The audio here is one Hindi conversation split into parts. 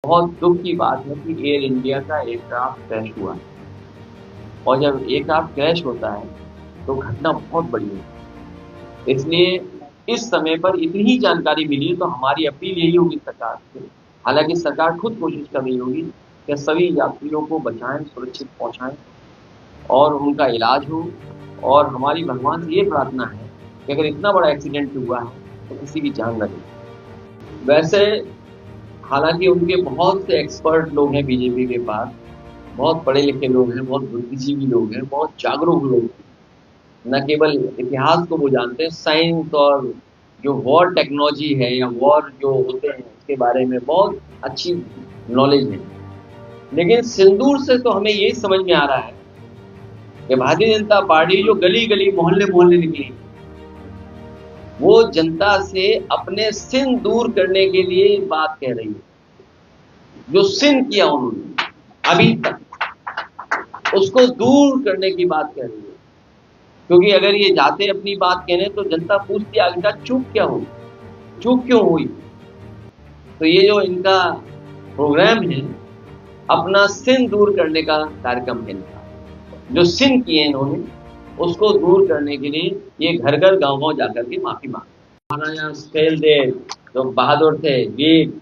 बहुत दुख की बात है कि एयर इंडिया का एयरक्राफ्ट क्रैश हुआ है। और जब एयरक्राफ्ट क्रैश होता है तो घटना बहुत बड़ी है। इसलिए इस समय पर इतनी जानकारी मिली तो हमारी अपील यही होगी सरकार से। हालांकि सरकार खुद कोशिश कर रही होगी कि सभी यात्रियों को बचाएं, सुरक्षित पहुंचाएं और उनका इलाज हो। और हमारी भगवान से ये प्रार्थना है कि अगर इतना बड़ा एक्सीडेंट हुआ है तो किसी की जान न जाए। वैसे हालांकि उनके बहुत से एक्सपर्ट लोग हैं बीजेपी के पास, बहुत पढ़े लिखे लोग हैं, बहुत बुद्धिजीवी लोग हैं, बहुत जागरूक लोग हैं। न केवल इतिहास को वो जानते हैं, साइंस और जो वॉर टेक्नोलॉजी है या वॉर जो होते हैं उसके बारे में बहुत अच्छी नॉलेज है। लेकिन सिंदूर से तो हमें यही समझ में आ रहा है कि भारतीय जनता पार्टी जो गली गली मोहल्ले मोहल्ले निकली, वो जनता से अपने सिन दूर करने के लिए बात कह रही है। जो सिन किया उन्होंने अभी तक, उसको दूर करने की बात कह रही है। क्योंकि अगर ये जाते अपनी बात कहने तो जनता पूछती आगे का चूक क्या हुई, चूक क्यों हुई। तो ये जो इनका प्रोग्राम है, अपना सिन दूर करने का कार्यक्रम है इनका। जो सिन किए इन्होंने उसको दूर करने के लिए ये घर घर गांव गांव जाकर के माफी मांगे। महाराजा सुहेलदेव जो बहादुर थे, वीर,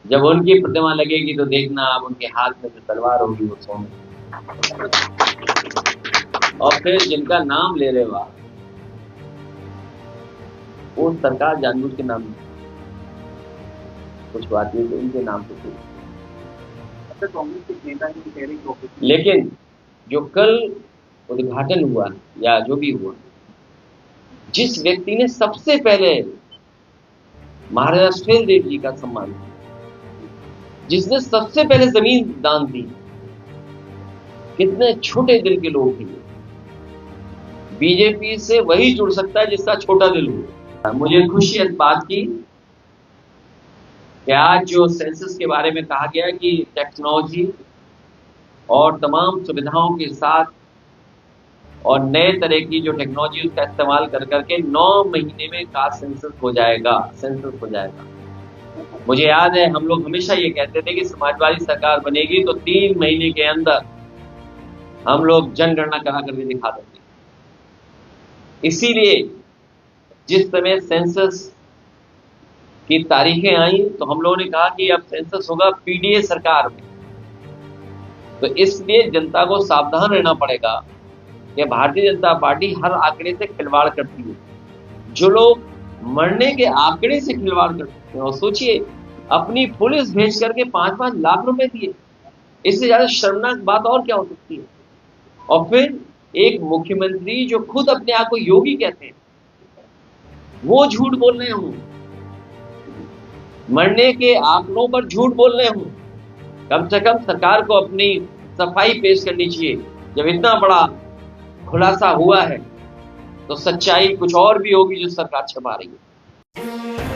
जब उनकी प्रतिमा लगेगी तो देखना आप उनके हाथ में जो तलवार होगी वो सोने। और फिर जिनका नाम ले रहे हो वो सरकार जानबूझ के नाम कुछ बात नहीं तो उनके नाम पे कांग्रेस के नेता ही कह रही। लेकिन जो कल उद्घाटन हुआ या जो भी हुआ, जिस व्यक्ति ने सबसे पहले महाराजा सुहेलदेव जी का सम्मान किया, जिसने सबसे पहले जमीन दान दी, कितने छोटे दिल के लोग थे। बीजेपी से वही जुड़ सकता है जिसका छोटा दिल हो। मुझे खुशी है इस बात की कि आज जो सेंसस के बारे में कहा गया कि टेक्नोलॉजी और तमाम सुविधाओं के साथ और नए तरह की जो टेक्नोलॉजी उसका इस्तेमाल कर करके 9 महीने में कास्ट सेंसस हो जाएगा, सेंसस हो जाएगा। मुझे याद है हम लोग हमेशा ये कहते थे कि समाजवादी सरकार बनेगी तो 3 महीने के अंदर हम लोग जनगणना करा करके दिखा देंगे। इसीलिए जिस समय सेंसस की तारीखें आई तो हम लोगों ने कहा कि अब सेंसस होगा पीडीए सरकार में। तो इसलिए जनता को सावधान रहना पड़ेगा कि भारतीय जनता पार्टी हर आंकड़े से खिलवाड़ करती है। जो लोग मरने के आंकड़े से खिलवाड़ करते हैं, और सोचिए अपनी पुलिस भेज करके 5-5 लाख रुपए दिए, इससे ज्यादा शर्मनाक बात और क्या हो सकती है। और फिर एक मुख्यमंत्री जो खुद अपने आप को योगी कहते हैं, वो झूठ बोल रहे हूं, मरने के आंकड़ों पर झूठ बोल रहे हूं। कम से कम सरकार को अपनी सफाई पेश करनी चाहिए। जब इतना बड़ा खुलासा हुआ है तो सच्चाई कुछ और भी होगी जो सरकार छिपा रही है।